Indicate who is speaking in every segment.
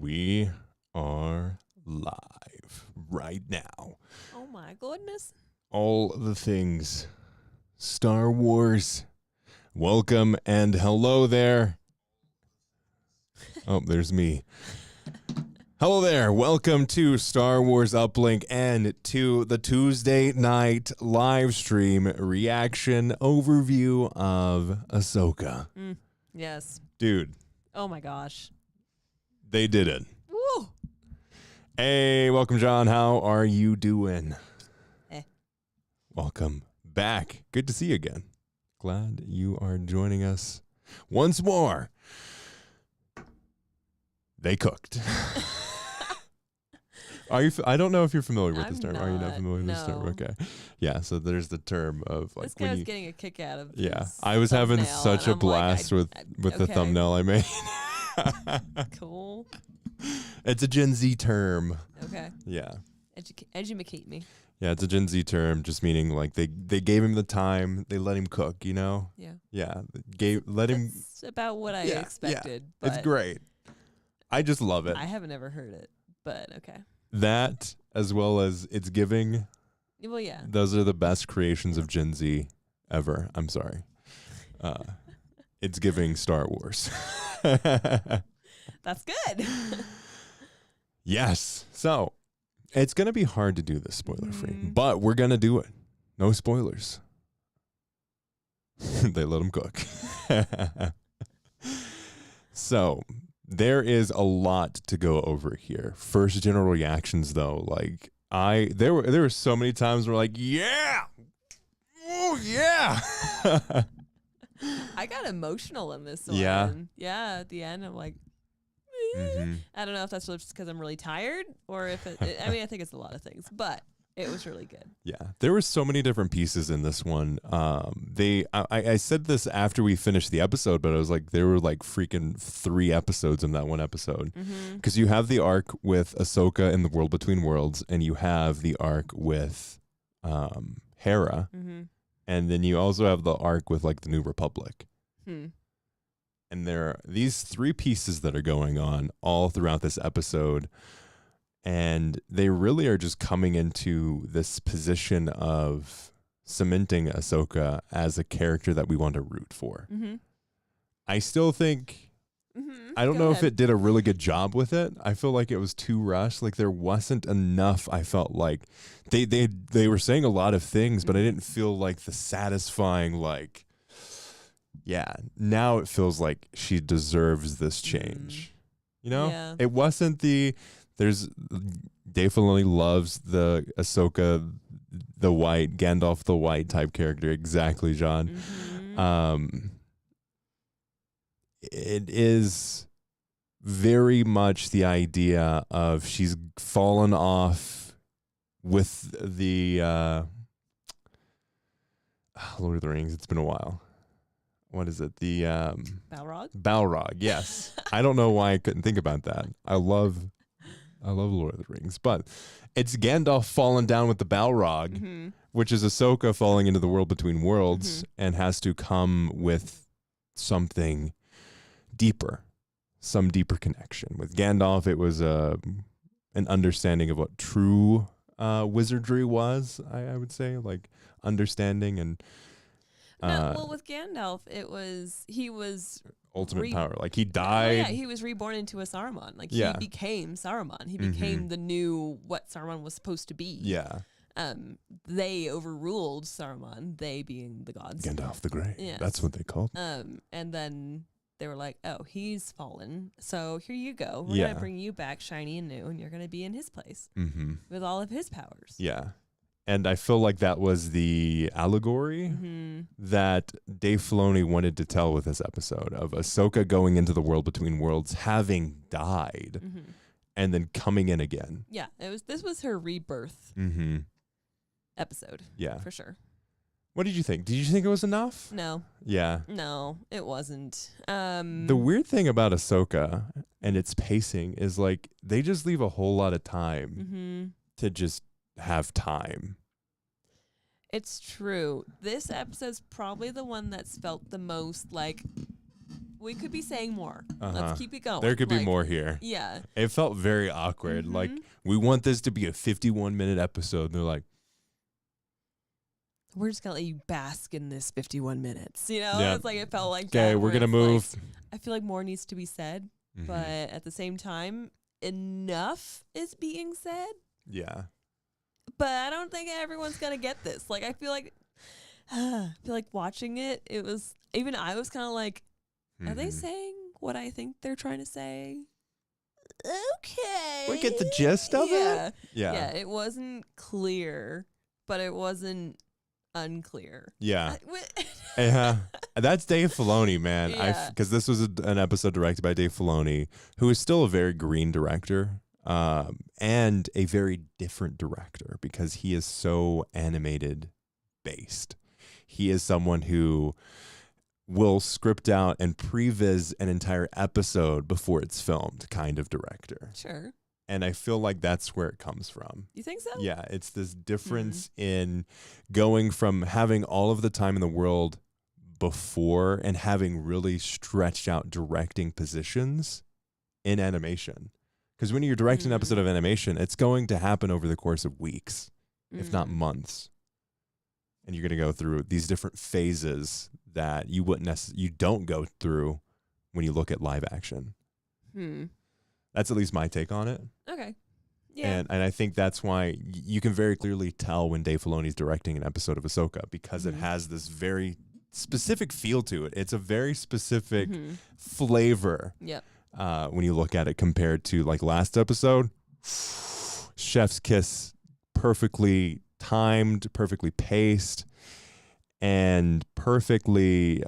Speaker 1: We are live right now.
Speaker 2: Oh my goodness.
Speaker 1: All the things Star Wars. Welcome and hello there. Oh, there's me. Hello there. Welcome to Star Wars Uplink and to the Tuesday night live stream reaction overview of Ahsoka.
Speaker 2: Yes.
Speaker 1: Dude,
Speaker 2: Oh my gosh.
Speaker 1: they did it.
Speaker 2: Woo.
Speaker 1: Hey, welcome, John. How are you doing? Welcome back. Good to see you again. Glad you are joining us once more. They cooked. Are you? I don't know if you're familiar with this term. Are you not familiar with this term?
Speaker 2: No.
Speaker 1: Okay. Yeah. So there's the term of like
Speaker 2: This guy was getting a kick out of
Speaker 1: Yeah,
Speaker 2: this
Speaker 1: I was having
Speaker 2: thumbnail,
Speaker 1: such
Speaker 2: and
Speaker 1: a
Speaker 2: I'm
Speaker 1: blast
Speaker 2: like,
Speaker 1: with the
Speaker 2: okay.
Speaker 1: thumbnail I made.
Speaker 2: Cool.
Speaker 1: It's a Gen Z term.
Speaker 2: Okay.
Speaker 1: Yeah.
Speaker 2: Educate me.
Speaker 1: Yeah, it's a Gen Z term, just meaning like they gave him the time, they let him cook, you know?
Speaker 2: Yeah.
Speaker 1: Yeah. Let him.
Speaker 2: That's about what I
Speaker 1: Yeah,
Speaker 2: expected.
Speaker 1: Yeah. It's
Speaker 2: but
Speaker 1: great. I just love it.
Speaker 2: I haven't ever heard it, but okay.
Speaker 1: That, as well as it's giving,
Speaker 2: Well, yeah.
Speaker 1: those are the best creations of Gen Z ever. I'm sorry. It's giving Star Wars.
Speaker 2: That's good.
Speaker 1: Yes. So, it's going to be hard to do this spoiler-free,
Speaker 2: Mhm.
Speaker 1: but we're going to do it. No spoilers. They let them cook. So, there is a lot to go over here. First general reactions, though, like there were so many times where like, yeah, oh yeah.
Speaker 2: I got emotional in this one.
Speaker 1: Yeah.
Speaker 2: Yeah. At the end, I'm like,
Speaker 1: Mhm.
Speaker 2: I don't know if that's just because I'm really tired or if I mean, I think it's a lot of things, but it was really good.
Speaker 1: Yeah, there were so many different pieces in this one. I said this after we finished the episode, but I was like, there were like freaking 3 episodes in that one episode.
Speaker 2: Mm-hmm.
Speaker 1: Because you have the arc with Ahsoka in the World Between Worlds, and you have the arc with Hera,
Speaker 2: Mm-hmm.
Speaker 1: and then you also have the arc with like the New Republic.
Speaker 2: Hmm.
Speaker 1: And there are these 3 pieces that are going on all throughout this episode. And they really are just coming into this position of cementing Ahsoka as a character that we want to root for.
Speaker 2: Mm-hmm.
Speaker 1: I still think,
Speaker 2: Mm-hmm.
Speaker 1: I don't know if it did a really good job with it. I feel like it was too rushed. Like there wasn't enough. I felt like they were saying a lot of things, but I didn't feel like the satisfying, like, yeah, now it feels like she deserves this change. You know?
Speaker 2: Yeah.
Speaker 1: It wasn't there's Dave Filoni loves the Ahsoka, the white, Gandalf the white type character. Exactly, John.
Speaker 2: Mm-hmm.
Speaker 1: It is very much the idea of she's fallen off with the Lord of the Rings. It's been a while. What is it? The
Speaker 2: Balrog?
Speaker 1: Balrog, yes. I don't know why I couldn't think about that. I love Lord of the Rings, but it's Gandalf falling down with the Balrog,
Speaker 2: Mm-hmm.
Speaker 1: which is Ahsoka falling into the World Between Worlds and has to come with something deeper, some deeper connection. With Gandalf, it was an understanding of what true wizardry was, I would say, like understanding and
Speaker 2: No, well, with Gandalf, he was
Speaker 1: ultimate power. Like he died.
Speaker 2: Yeah, he was reborn into a Saruman. Like
Speaker 1: Yeah.
Speaker 2: he became Saruman. He became the new what Saruman was supposed to be.
Speaker 1: Yeah.
Speaker 2: They overruled Saruman. They being the gods.
Speaker 1: Gandalf the Grey.
Speaker 2: Yes.
Speaker 1: That's what they called.
Speaker 2: And then they were like, "Oh, he's fallen. So here you go. We're
Speaker 1: Yeah.
Speaker 2: gonna bring you back shiny and new, and you're gonna be in his place
Speaker 1: Mm-hmm.
Speaker 2: with all of his powers."
Speaker 1: Yeah. And I feel like that was the allegory
Speaker 2: Mm-hmm.
Speaker 1: that Dave Filoni wanted to tell with this episode of Ahsoka going into the World Between Worlds, having died,
Speaker 2: Mm-hmm.
Speaker 1: and then coming in again.
Speaker 2: Yeah, this was her rebirth
Speaker 1: Mm-hmm.
Speaker 2: episode
Speaker 1: Yeah.
Speaker 2: for sure.
Speaker 1: What did you think? Did you think it was enough?
Speaker 2: No,
Speaker 1: Yeah.
Speaker 2: no, it wasn't.
Speaker 1: The weird thing about Ahsoka and its pacing is like they just leave a whole lot of time
Speaker 2: Mm-hmm.
Speaker 1: to just have time.
Speaker 2: It's true. This episode's probably the one that's felt the most like We could be saying more.
Speaker 1: Uh-huh.
Speaker 2: Let's keep it going.
Speaker 1: There could be more here.
Speaker 2: Yeah.
Speaker 1: It felt very awkward. Like, we want this to be a 51-minute episode. And they're like,
Speaker 2: we're just going to let you bask in this 51 minutes. You know?
Speaker 1: Yeah.
Speaker 2: It's like it felt like
Speaker 1: okay, we're going to move.
Speaker 2: Like, I feel like more needs to be said. But at the same time, enough is being said.
Speaker 1: Yeah.
Speaker 2: But I don't think everyone's going to get this. Like, I feel like watching it, it was, even I was kind of like, are they saying what I think they're trying to say? Okay.
Speaker 1: We get the gist of it? Yeah.
Speaker 2: Yeah, it wasn't clear, but it wasn't unclear.
Speaker 1: Yeah. Yeah. That's Dave Filoni, man.
Speaker 2: Yeah.
Speaker 1: Because this was an episode directed by Dave Filoni, who is still a very green director, and a very different director because he is so animated based. He is someone who will script out and previs an entire episode before it's filmed kind of director.
Speaker 2: Sure.
Speaker 1: And I feel like that's where it comes from.
Speaker 2: You think so?
Speaker 1: Yeah, it's this difference in going from having all of the time in the world before and having really stretched out directing positions in animation. Because when you're directing an episode of animation, it's going to happen over the course of weeks, if not months. And you're going to go through these different phases that you you don't go through when you look at live action. That's at least my take on it.
Speaker 2: Okay. Yeah.
Speaker 1: And I think that's why you can very clearly tell when Dave Filoni's directing an episode of Ahsoka, because it has this very specific feel to it. It's a very specific flavor.
Speaker 2: Yep.
Speaker 1: When you look at it compared to like last episode, chef's kiss, perfectly timed, perfectly paced, and perfectly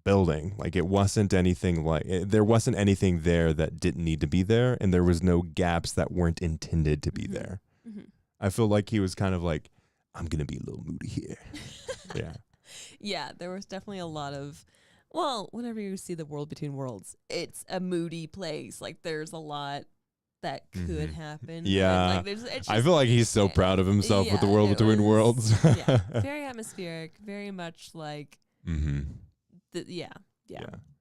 Speaker 1: building. Like it wasn't anything there wasn't anything there that didn't need to be there, and there was no gaps that weren't intended to be there. I feel like he was kind of like, I'm gonna be a little moody here. Yeah.
Speaker 2: Yeah, there was definitely a lot of, well, whenever you see the world between worlds, it's a moody place. Like there's a lot that could happen.
Speaker 1: Yeah.
Speaker 2: Like, it's just,
Speaker 1: I feel like he's so proud of himself with the world between worlds.
Speaker 2: Yeah, very atmospheric, very much like, yeah.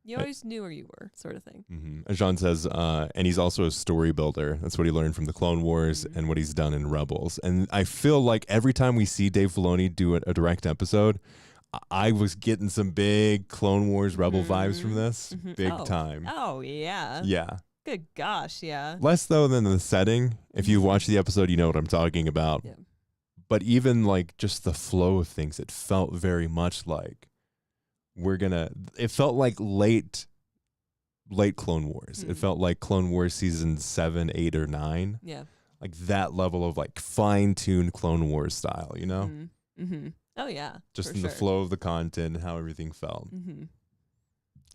Speaker 2: You always knew where you were, sort of thing.
Speaker 1: And Jean says, and he's also a story builder. That's what he learned from the Clone Wars and what he's done in Rebels. And I feel like every time we see Dave Filoni do a direct episode, I was getting some big Clone Wars Rebel vibes from this. Big time.
Speaker 2: Oh, yeah.
Speaker 1: Yeah.
Speaker 2: Good gosh, yeah.
Speaker 1: Less though than the setting. If you watch the episode, you know what I'm talking about.
Speaker 2: Yeah.
Speaker 1: But even like just the flow of things, it felt very much like it felt like late Clone Wars. It felt like Clone Wars season 7, 8, or 9.
Speaker 2: Yeah.
Speaker 1: Like that level of like fine-tuned Clone Wars style, you know?
Speaker 2: Oh, yeah.
Speaker 1: Just in the flow of the content and how everything felt.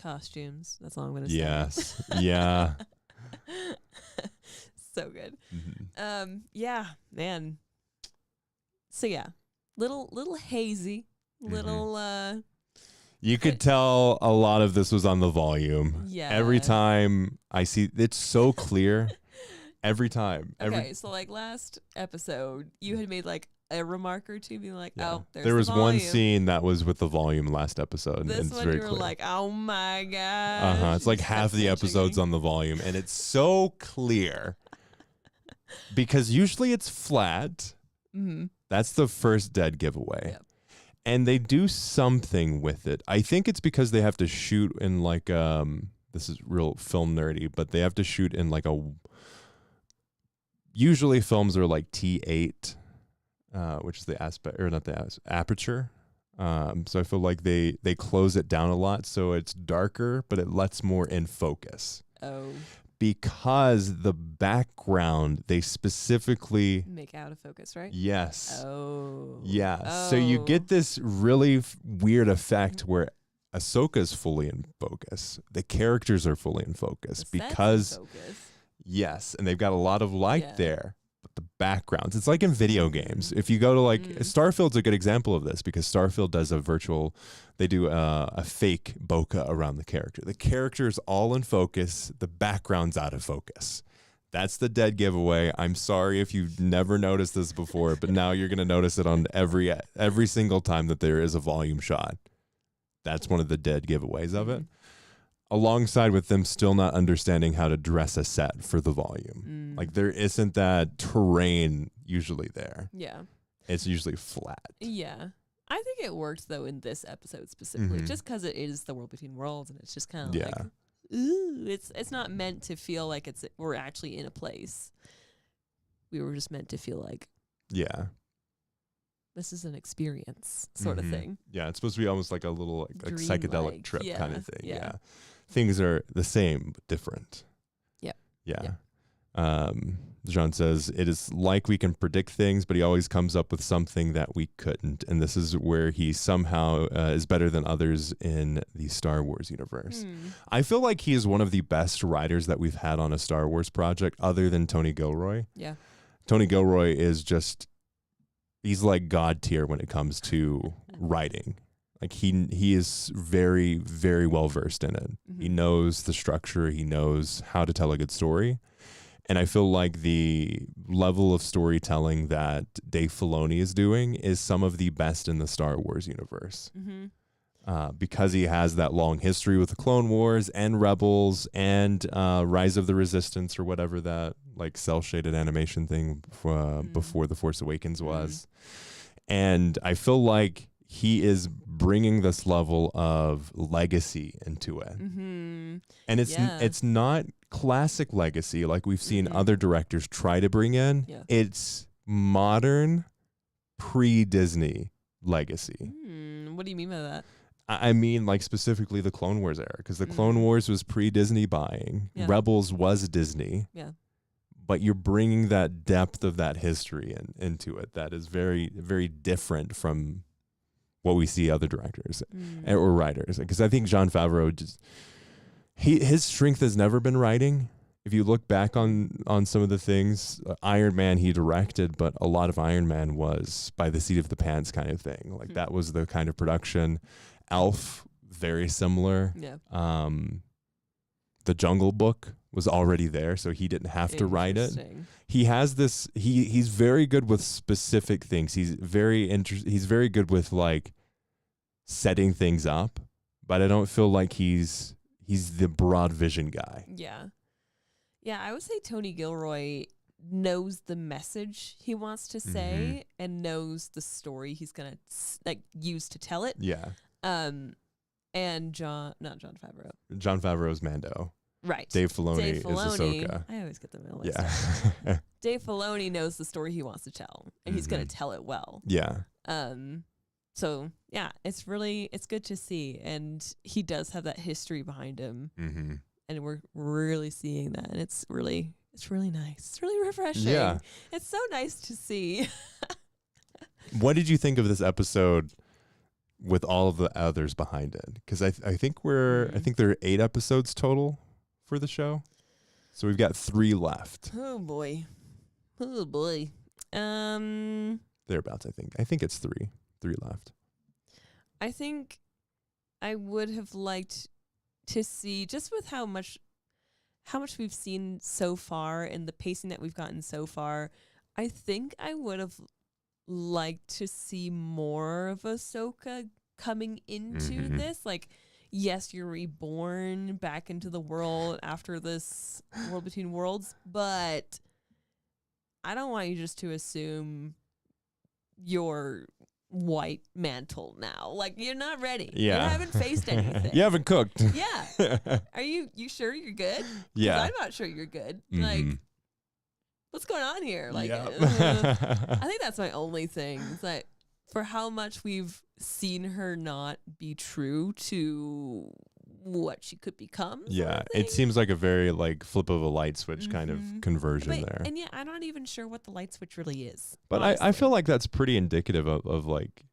Speaker 2: Costumes. That's all I'm going to say.
Speaker 1: Yes. Yeah.
Speaker 2: So good. Yeah, man. So yeah, little hazy, little
Speaker 1: you could tell a lot of this was on the volume.
Speaker 2: Yeah.
Speaker 1: Every time I see, it's so clear. Every time.
Speaker 2: Okay, so like last episode, you had made like a remark or two, being like, "Oh,
Speaker 1: there was
Speaker 2: the
Speaker 1: one
Speaker 2: volume."
Speaker 1: scene that was with the volume last episode.
Speaker 2: This
Speaker 1: and it's
Speaker 2: one
Speaker 1: very
Speaker 2: you were
Speaker 1: clear.
Speaker 2: like, "Oh my god!"
Speaker 1: It's like half the episodes on the volume, and it's so clear because usually it's flat. That's the first dead giveaway.
Speaker 2: Yep.
Speaker 1: And they do something with it. I think it's because they have to shoot in like this is real film nerdy, but they have to shoot in like usually films are like T8, which is the aperture. So I feel like they close it down a lot so it's darker, but it lets more in focus.
Speaker 2: Oh.
Speaker 1: Because the background, they specifically
Speaker 2: Make out of focus, right?
Speaker 1: Yes.
Speaker 2: Oh.
Speaker 1: Yeah.
Speaker 2: Oh.
Speaker 1: So you get this really weird effect where Ahsoka's fully in focus. The characters are fully in focus
Speaker 2: The set's in
Speaker 1: because
Speaker 2: focus.
Speaker 1: yes, and they've got a lot of light
Speaker 2: Yeah.
Speaker 1: there. But the backgrounds, it's like in video games. If you go to like Starfield's a good example of this because Starfield does they do a fake bokeh around the character. The character is all in focus. The background's out of focus. That's the dead giveaway. I'm sorry if you've never noticed this before, but now you're going to notice it on every single time that there is a volume shot. That's one of the dead giveaways of it. Alongside with them still not understanding how to dress a set for the volume. Like there isn't that terrain usually there.
Speaker 2: Yeah.
Speaker 1: It's usually flat.
Speaker 2: Yeah. I think it works though in this episode specifically, just because it is the world between worlds, and it's just kind of like, ooh, it's not meant to feel like we're actually in a place. We were just meant to feel like, this is an experience sort of thing.
Speaker 1: Yeah, it's supposed to be almost like a little like psychedelic trip kind of thing.
Speaker 2: Yeah.
Speaker 1: Things are the same but different. Yeah. John says, it is like we can predict things, but he always comes up with something that we couldn't. And this is where he somehow is better than others in the Star Wars universe. I feel like he is one of the best writers that we've had on a Star Wars project other than Tony Gilroy.
Speaker 2: Yeah.
Speaker 1: Tony Gilroy is just, he's like God tier when it comes to writing. Like he is very, very well versed in it. He knows the structure. He knows how to tell a good story. And I feel like the level of storytelling that Dave Filoni is doing is some of the best in the Star Wars universe. Because he has that long history with the Clone Wars and Rebels and Rise of the Resistance or whatever that like cel-shaded animation thing before The Force Awakens was. And I feel like he is bringing this level of legacy into it. And it's not classic legacy like we've seen other directors try to bring in. It's modern, pre-Disney legacy.
Speaker 2: What do you mean by that?
Speaker 1: I mean, like specifically the Clone Wars era, because the Clone Wars was pre-Disney buying. Rebels was Disney. But you're bringing that depth of that history into it that is very, very different from what we see other directors or writers. Because I think Jon Favreau his strength has never been writing. If you look back on some of the things, Iron Man he directed, but a lot of Iron Man was by the seat of the pants kind of thing. Like that was the kind of production. Elf, very similar. The Jungle Book was already there, so he didn't have to write it. He has this. He's very good with specific things. He's very good with like setting things up, but I don't feel like he's the broad vision guy.
Speaker 2: Yeah, I would say Tony Gilroy knows the message he wants to say and knows the story he's gonna like use to tell it. And Jon Favreau's Mando. Right.
Speaker 1: Dave Filoni is Ahsoka.
Speaker 2: I always get them mixed up. Dave Filoni knows the story he wants to tell, and he's going to tell it well. So yeah, it's good to see, and he does have that history behind him, and we're really seeing that, and it's really nice. It's really refreshing. Yeah, it's so nice to see.
Speaker 1: What did you think of this episode with all of the others behind it? Because I think I think there are 8 episodes total for the show, so we've got 3 left.
Speaker 2: Oh boy.
Speaker 1: Thereabouts. I think it's 3 left.
Speaker 2: I think I would have liked to see, just with how much we've seen so far and the pacing that we've gotten so far, I think I would have liked to see more of Ahsoka coming into this. Like, yes, you're reborn back into the world after this world between worlds, but I don't want you just to assume your white mantle now. Like, you're not ready. You haven't faced anything.
Speaker 1: You haven't cooked.
Speaker 2: Are you sure you're good?
Speaker 1: Yeah.
Speaker 2: I'm not sure you're good. Like, what's going on here? Like, I think that's my only thing. It's like, for how much we've seen her not be true to what she could become.
Speaker 1: Yeah, it seems like a very like flip of a light switch kind of conversion there.
Speaker 2: And yeah, I'm not even sure what the light switch really is.
Speaker 1: But I feel like that's pretty indicative of like,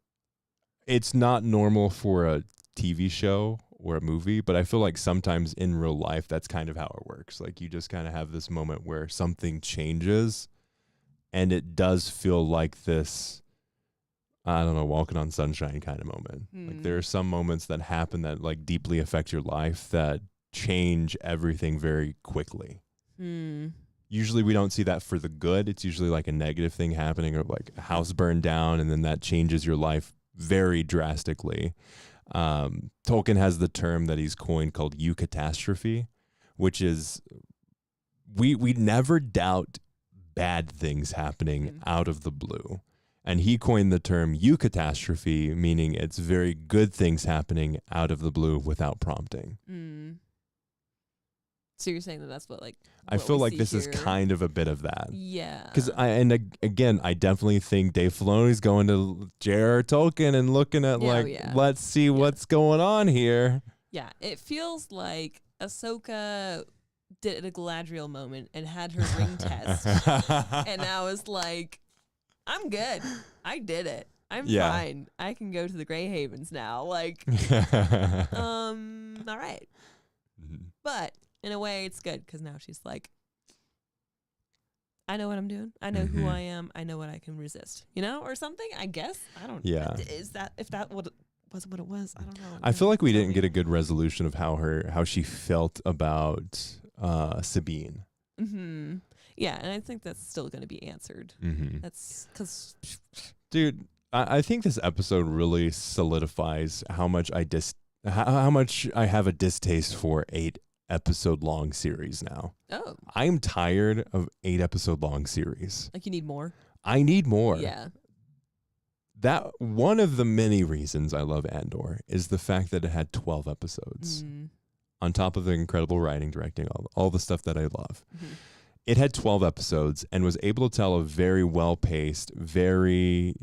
Speaker 1: it's not normal for a TV show or a movie, but I feel like sometimes in real life, that's kind of how it works. Like, you just kind of have this moment where something changes, and it does feel like this, I don't know, walking on sunshine kind of moment. Like, there are some moments that happen that like deeply affect your life that change everything very quickly. Usually we don't see that for the good. It's usually like a negative thing happening, or like a house burned down, and then that changes your life very drastically. Tolkien has the term that he's coined called eucatastrophe, which is we never doubt bad things happening out of the blue. And he coined the term eucatastrophe, meaning it's very good things happening out of the blue without prompting.
Speaker 2: So you're saying that's what
Speaker 1: I feel like this is kind of a bit of that.
Speaker 2: Yeah.
Speaker 1: Because again, I definitely think Dave Filoni's going to J.R.R. Tolkien and looking at let's see what's going on here.
Speaker 2: Yeah, it feels like Ahsoka did a Galadriel moment and had her ring test, and I was like, I'm good. I did it. I'm fine. I can go to the Grey Havens now. All right. But in a way, it's good because now she's like, I know what I'm doing. I know who I am. I know what I can resist, or something, I guess. I don't know.
Speaker 1: Yeah.
Speaker 2: If that was what it was, I don't know.
Speaker 1: I feel like we didn't get a good resolution of how she felt about Sabine.
Speaker 2: Yeah, and I think that's still going to be answered. That's because,
Speaker 1: dude, I think this episode really solidifies how much how much I have a distaste for 8-episode long series now.
Speaker 2: Oh,
Speaker 1: I'm tired of 8-episode long series.
Speaker 2: Like you need more.
Speaker 1: I need more.
Speaker 2: Yeah.
Speaker 1: That one of the many reasons I love Andor is the fact that it had 12 episodes. On top of the incredible writing, directing, all the stuff that I love. It had 12 episodes and was able to tell a very well-paced, very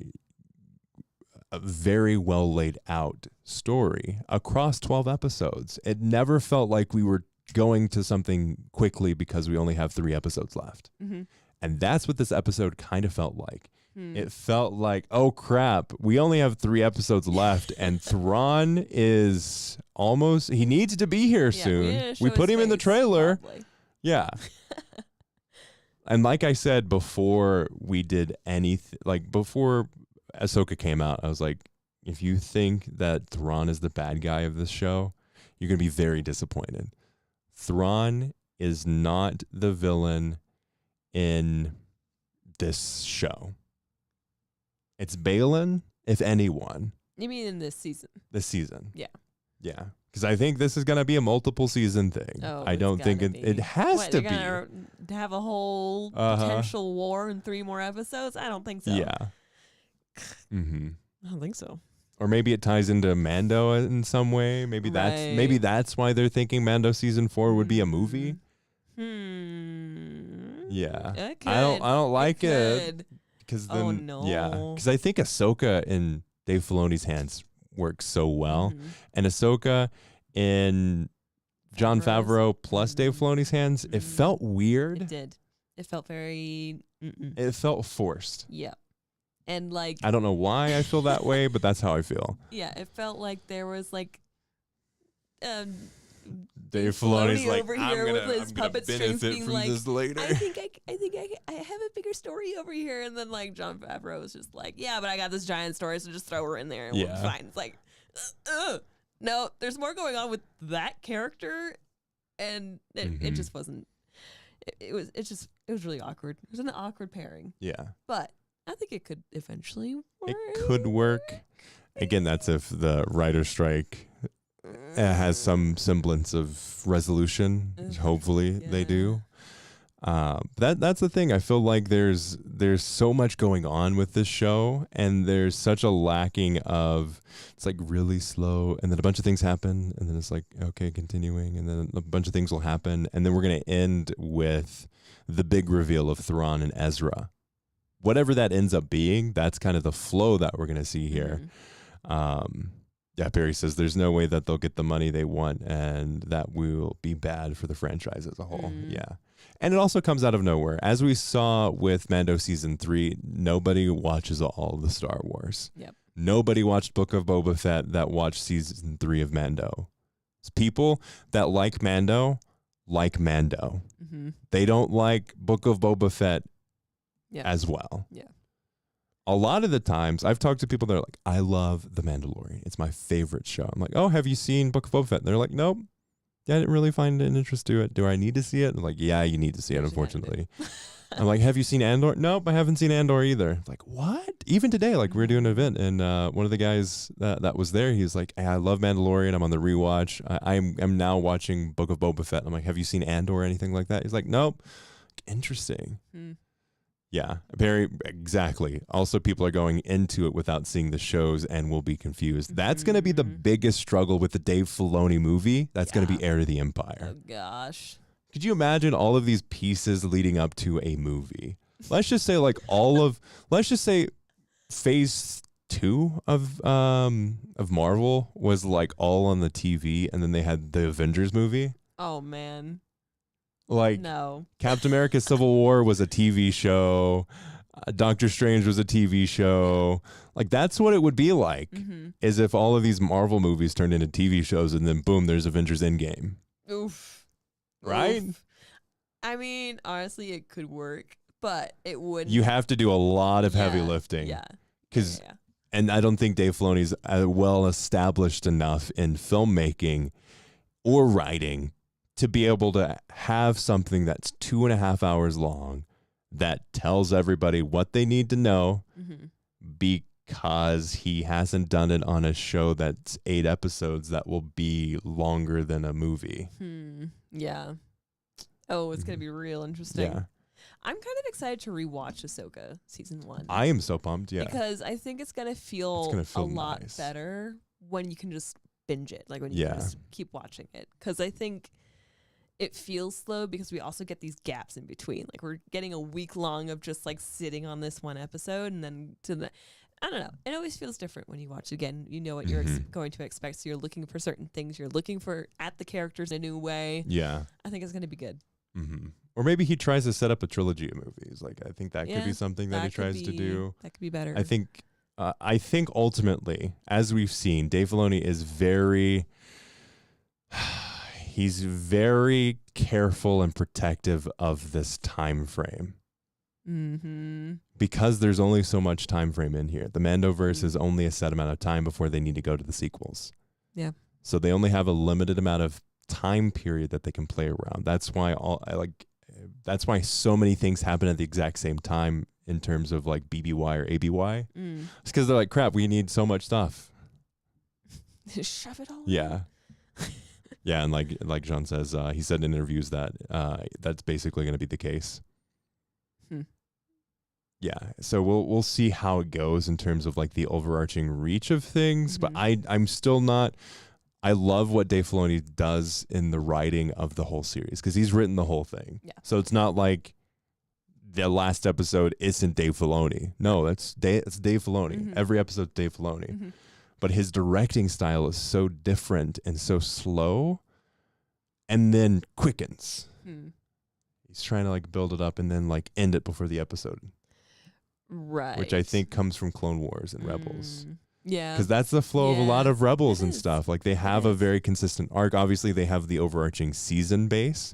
Speaker 1: well laid out story across 12 episodes. It never felt like we were going to something quickly because we only have 3 episodes left. And that's what this episode kind of felt like. It felt like, oh crap, we only have 3 episodes left and Thrawn is he needs to be here soon. We put him in the trailer.
Speaker 2: Probably.
Speaker 1: Yeah. And like I said before we did anything, before Ahsoka came out, I was like, if you think that Thrawn is the bad guy of this show, you're going to be very disappointed. Thrawn is not the villain in this show. It's Balin, if anyone.
Speaker 2: You mean in this season?
Speaker 1: This season.
Speaker 2: Yeah.
Speaker 1: Yeah. Because I think this is going to be a multiple season thing. I don't think it has to be.
Speaker 2: They're going to have a whole potential war in 3 more episodes? I don't think so.
Speaker 1: Yeah.
Speaker 2: I don't think so.
Speaker 1: Or maybe it ties into Mando in some way. Maybe that's why they're thinking Mando season 4 would be a movie. Yeah. I don't like it. Because then, because I think Ahsoka in Dave Filoni's hands works so well, and Ahsoka in Jon Favreau plus Dave Filoni's hands, it felt weird.
Speaker 2: It did. It felt very.
Speaker 1: It felt forced.
Speaker 2: Yeah, and I
Speaker 1: don't know why I feel that way, but that's how I feel.
Speaker 2: Yeah, it felt like there was
Speaker 1: Dave Filoni's
Speaker 2: over here with his
Speaker 1: I'm
Speaker 2: puppet
Speaker 1: gonna
Speaker 2: strings
Speaker 1: benefit
Speaker 2: being
Speaker 1: from
Speaker 2: like,
Speaker 1: this later.
Speaker 2: I think I have a bigger story over here, and then Jon Favreau was just like, yeah, but I got this giant story, so just throw her in there and we'll be fine. It's like, no, there's more going on with that character, and it just wasn't. It was really awkward. It was an awkward pairing.
Speaker 1: Yeah,
Speaker 2: but I think it could eventually work.
Speaker 1: It could work. Again, that's if the writer's strike has some semblance of resolution. Hopefully they do. That's the thing. I feel like there's so much going on with this show, and there's such a lacking of, it's really slow, and then a bunch of things happen, and then it's okay, continuing, and then a bunch of things will happen, and then we're going to end with the big reveal of Thrawn and Ezra. Whatever that ends up being, that's kind of the flow that we're going to see here. Yeah, Barry says there's no way that they'll get the money they want, and that will be bad for the franchise as a whole. Yeah. And it also comes out of nowhere. As we saw with Mando Season 3, nobody watches all the Star Wars.
Speaker 2: Yep.
Speaker 1: Nobody watched Book of Boba Fett that watched Season 3 of Mando. It's people that like Mando. They don't like Book of Boba Fett as well.
Speaker 2: Yeah.
Speaker 1: A lot of the times, I've talked to people that are like, I love The Mandalorian. It's my favorite show. I'm like, oh, have you seen Book of Boba Fett? And they're like, nope. Yeah, I didn't really find an interest to it. Do I need to see it? I'm like, yeah, you need to see it, unfortunately. I'm like, have you seen Andor? Nope, I haven't seen Andor either. Like, what? Even today, like, we were doing an event, and one of the guys that was there, he was like, hey, I love Mandalorian. I'm on the rewatch. I'm now watching Book of Boba Fett. I'm like, have you seen Andor or anything like that? He's like, nope. Interesting. Yeah, very exactly. Also, people are going into it without seeing the shows and will be confused. That's going to be the biggest struggle with the Dave Filoni movie. That's going to be Heir to the Empire.
Speaker 2: Oh, gosh.
Speaker 1: Could you imagine all of these pieces leading up to a movie? Let's just say let's just say phase 2 of Marvel was like all on the TV, and then they had the Avengers movie.
Speaker 2: Oh, man.
Speaker 1: Like,
Speaker 2: no.
Speaker 1: Captain America Civil War was a TV show. Doctor Strange was a TV show. Like, that's what it would be like, is if all of these Marvel movies turned into TV shows, and then boom, there's Avengers Endgame.
Speaker 2: Oof.
Speaker 1: Right?
Speaker 2: Oof. I mean, honestly, it could work, but it wouldn't.
Speaker 1: You have to do a lot of heavy lifting.
Speaker 2: Yeah.
Speaker 1: And I don't think Dave Filoni's well established enough in filmmaking or writing to be able to have something that's 2.5 hours long that tells everybody what they need to know, because he hasn't done it on a show that's 8 episodes that will be longer than a movie.
Speaker 2: Yeah. Oh, it's going to be real interesting.
Speaker 1: Yeah.
Speaker 2: I'm kind of excited to rewatch Ahsoka season 1.
Speaker 1: I am so pumped, yeah.
Speaker 2: Because I think it's going to feel a lot better when you can just binge it, like when you can just keep watching it. Because I think it feels slow because we also get these gaps in between. Like, we're getting a week long of just like sitting on this one episode, and then I don't know. It always feels different when you watch it again. You know what you're going to expect. So you're looking for certain things. You're looking at the characters in a new way.
Speaker 1: Yeah.
Speaker 2: I think it's going to be good.
Speaker 1: Or maybe he tries to set up a trilogy of movies. Like, I think that could be something that he tries to do.
Speaker 2: That could be better.
Speaker 1: I think ultimately, as we've seen, Dave Filoni is he's very careful and protective of this time frame. Because there's only so much time frame in here. The Mandoverse is only a set amount of time before they need to go to the sequels.
Speaker 2: Yeah.
Speaker 1: So they only have a limited amount of time period that they can play around. That's why that's why so many things happen at the exact same time in terms of like BBY or ABY. It's because they're like, crap, we need so much stuff.
Speaker 2: Shove it all.
Speaker 1: Yeah. Yeah, and like Jean says, he said in interviews that that's basically going to be the case. Yeah, so we'll see how it goes in terms of like the overarching reach of things, but I'm still not. I love what Dave Filoni does in the writing of the whole series because he's written the whole thing. Yeah. So it's not like the last episode isn't Dave Filoni. No, it's Dave Filoni. Every episode's Dave Filoni. But his directing style is so different and so slow and then quickens. He's trying to like build it up and then like end it before the episode.
Speaker 2: Right.
Speaker 1: Which I think comes from Clone Wars and Rebels.
Speaker 2: Yeah.
Speaker 1: Because that's the flow of a lot of Rebels and stuff. Like they have a very consistent arc. Obviously, they have the overarching season base.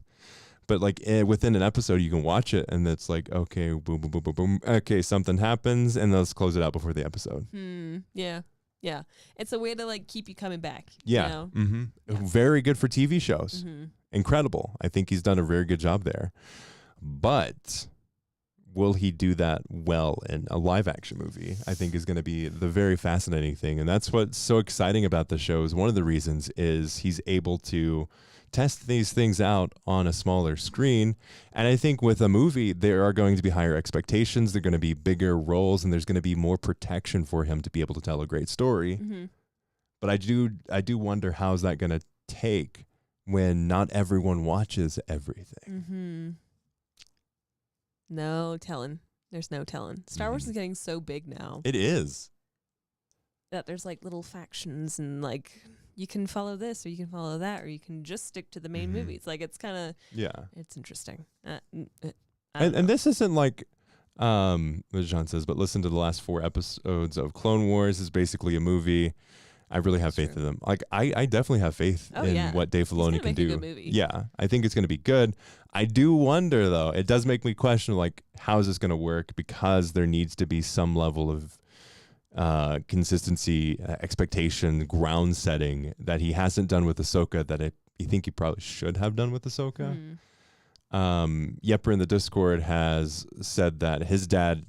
Speaker 1: But like within an episode, you can watch it and it's like, okay, boom, boom, boom, boom, boom. Okay, something happens and let's close it out before the episode.
Speaker 2: Yeah. Yeah. It's a way to like keep you coming back.
Speaker 1: Yeah.
Speaker 2: You know?
Speaker 1: Yeah. Very good for TV shows. Incredible. I think he's done a very good job there. But will he do that well in a live action movie? I think is going to be the very fascinating thing. And that's what's so exciting about the show is one of the reasons is he's able to test these things out on a smaller screen. And I think with a movie, there are going to be higher expectations. There are going to be bigger roles and there's going to be more protection for him to be able to tell a great story. But I do wonder how's that going to take when not everyone watches everything.
Speaker 2: No telling. There's no telling. Star Wars is getting so big now.
Speaker 1: It is.
Speaker 2: That there's like little factions and like you can follow this or you can follow that or you can just stick to the main movie. It's like it's kind of it's interesting.
Speaker 1: And this isn't like what Jean says, but listen to the last 4 episodes of Clone Wars is basically a movie. I really have faith in them. Like I definitely have faith in what Dave Filoni can do.
Speaker 2: A good movie.
Speaker 1: Yeah, I think it's going to be good. I do wonder though. It does make me question like how is this going to work because there needs to be some level of consistency, expectation, ground setting that he hasn't done with Ahsoka that I think he probably should have done with Ahsoka. Yepper in the Discord has said that his dad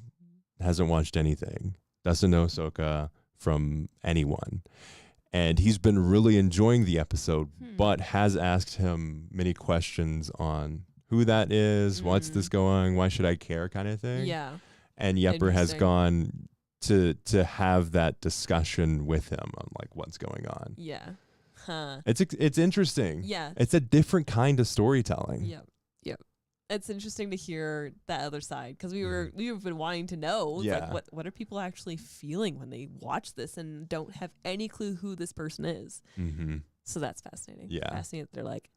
Speaker 1: hasn't watched anything, doesn't know Ahsoka from anyone. And he's been really enjoying the episode, but has asked him many questions on who that is, what's this going, why should I care kind of thing.
Speaker 2: Yeah.
Speaker 1: And Yepper has gone to have that discussion with him on like what's going on.
Speaker 2: Yeah. Huh.
Speaker 1: It's interesting.
Speaker 2: Yeah.
Speaker 1: It's a different kind of storytelling.
Speaker 2: Yep. It's interesting to hear that other side, because we've been wanting to know like what are people actually feeling when they watch this and don't have any clue who this person is. So that's fascinating.
Speaker 1: Yeah.
Speaker 2: Fascinating that they're like,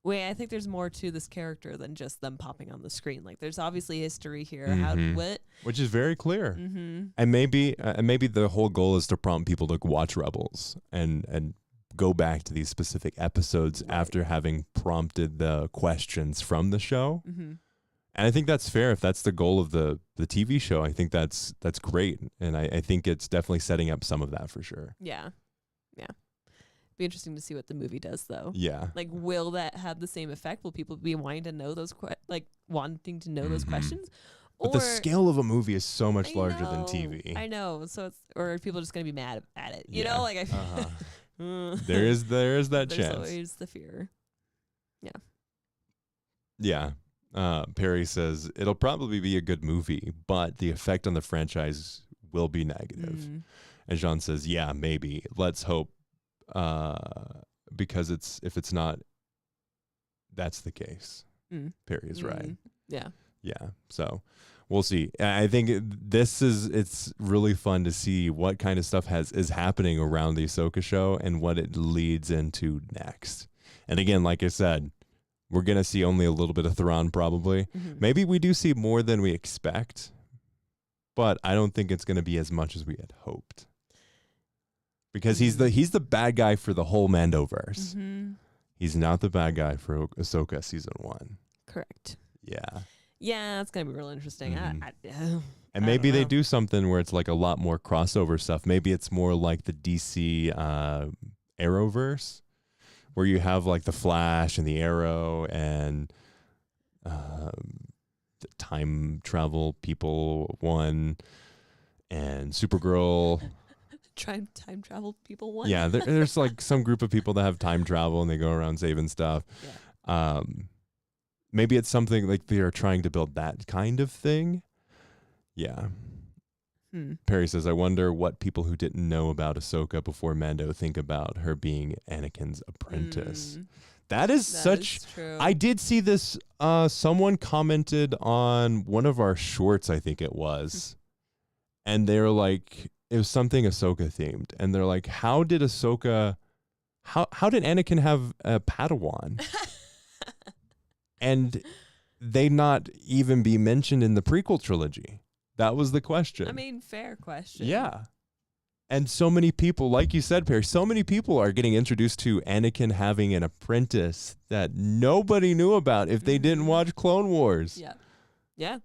Speaker 2: wait, I think there's more to this character than just them popping on the screen. Like there's obviously history here.
Speaker 1: Which is very clear. And maybe the whole goal is to prompt people to watch Rebels and go back to these specific episodes after having prompted the questions from the show. And I think that's fair. If that's the goal of the TV show, I think that's great. And I think it's definitely setting up some of that for sure.
Speaker 2: Yeah. Be interesting to see what the movie does, though.
Speaker 1: Yeah.
Speaker 2: Like, will that have the same effect? Will people be wanting to know those wanting to know those questions?
Speaker 1: But the scale of a movie is so much larger than TV.
Speaker 2: I know. So or are people just going to be mad at it? You know, like I feel
Speaker 1: there is that
Speaker 2: There's
Speaker 1: chance.
Speaker 2: always the fear.
Speaker 1: Yeah. Perry says it'll probably be a good movie, but the effect on the franchise will be negative. And Jean says, yeah, maybe. Let's hope. Because if it's not, that's the case. Perry is right.
Speaker 2: Yeah.
Speaker 1: So we'll see. I think it's really fun to see what kind of stuff is happening around the Ahsoka show and what it leads into next. And again, like I said, we're going to see only a little bit of Thrawn probably. Maybe we do see more than we expect, but I don't think it's going to be as much as we had hoped. Because he's the bad guy for the whole Mandoverse. He's not the bad guy for Ahsoka season 1.
Speaker 2: Correct.
Speaker 1: Yeah,
Speaker 2: it's gonna be real interesting.
Speaker 1: And maybe they do something where it's like a lot more crossover stuff. Maybe it's more like the DC Arrowverse, where you have like the Flash and the Arrow and the time travel people one and Supergirl.
Speaker 2: Time travel people one.
Speaker 1: Yeah, there's like some group of people that have time travel and they go around saving stuff. Maybe it's something like they are trying to build that kind of thing. Yeah. Perry says, I wonder what people who didn't know about Ahsoka before Mando think about her being Anakin's apprentice. That is true. I did see this. Someone commented on one of our shorts, I think it was. And they were like, it was something Ahsoka themed. And they're like, how did Anakin have a Padawan? And they not even be mentioned in the prequel trilogy. That was the question.
Speaker 2: I mean, fair question.
Speaker 1: Yeah. And so many people, like you said, Perry, so many people are getting introduced to Anakin having an apprentice that nobody knew about if they didn't watch Clone Wars.
Speaker 2: Yeah.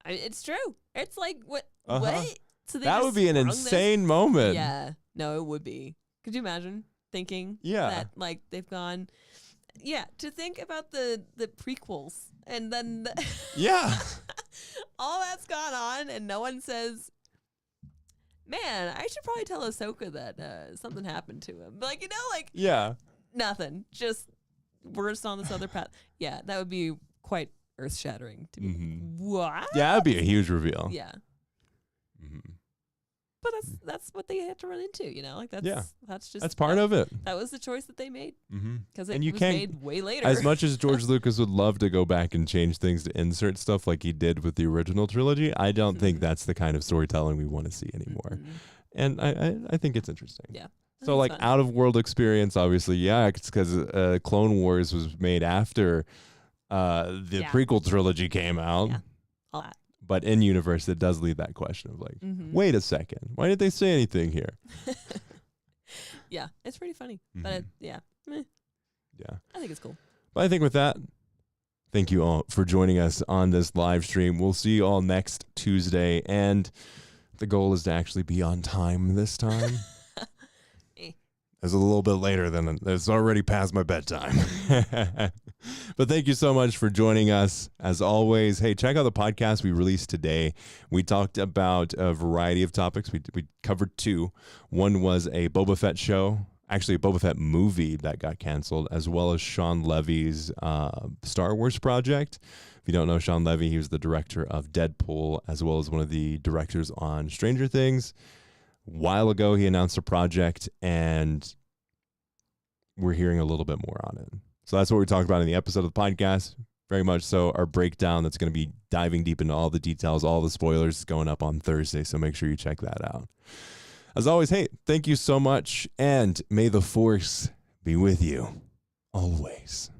Speaker 2: I mean, it's true. It's like, what? What? So
Speaker 1: that would be an insane moment.
Speaker 2: Yeah. No, it would be. Could you imagine thinking that, like, they've gone... Yeah, to think about the prequels and then all that's gone on and no one says, man, I should probably tell Ahsoka that something happened to him. Like, you know, like nothing. Just we're just on this other path. Yeah, that would be quite earth-shattering to me. What?
Speaker 1: Yeah, that'd be a huge reveal.
Speaker 2: Yeah. But that's what they had to run into, you know? Like that's
Speaker 1: part of it.
Speaker 2: That was the choice that they made. Because it was made way later.
Speaker 1: As much as George Lucas would love to go back and change things to insert stuff like he did with the original trilogy, I don't think that's the kind of storytelling we want to see anymore. And I think it's interesting.
Speaker 2: Yeah.
Speaker 1: So like out of world experience, obviously, it's because Clone Wars was made after the prequel trilogy came out.
Speaker 2: Yeah. All that.
Speaker 1: But in universe, it does leave that question of like, wait a second, why did they say anything here?
Speaker 2: Yeah, it's pretty funny. But yeah, I think it's cool.
Speaker 1: But I think with that, thank you all for joining us on this live stream. We'll see you all next Tuesday, and the goal is to actually be on time this time. It's a little bit later than it's already past my bedtime. But thank you so much for joining us. As always, hey, check out the podcast we released today. We talked about a variety of topics. We covered two. One was a Boba Fett show, actually a Boba Fett movie that got canceled, as well as Sean Levy's Star Wars project. If you don't know Sean Levy, he was the director of Deadpool, as well as one of the directors on Stranger Things. A while ago, he announced a project, and we're hearing a little bit more on it. So that's what we talked about in the episode of the podcast. Very much so. Our breakdown that's going to be diving deep into all the details, all the spoilers, is going up on Thursday. So make sure you check that out. As always, hey, thank you so much. And may the Force be with you always.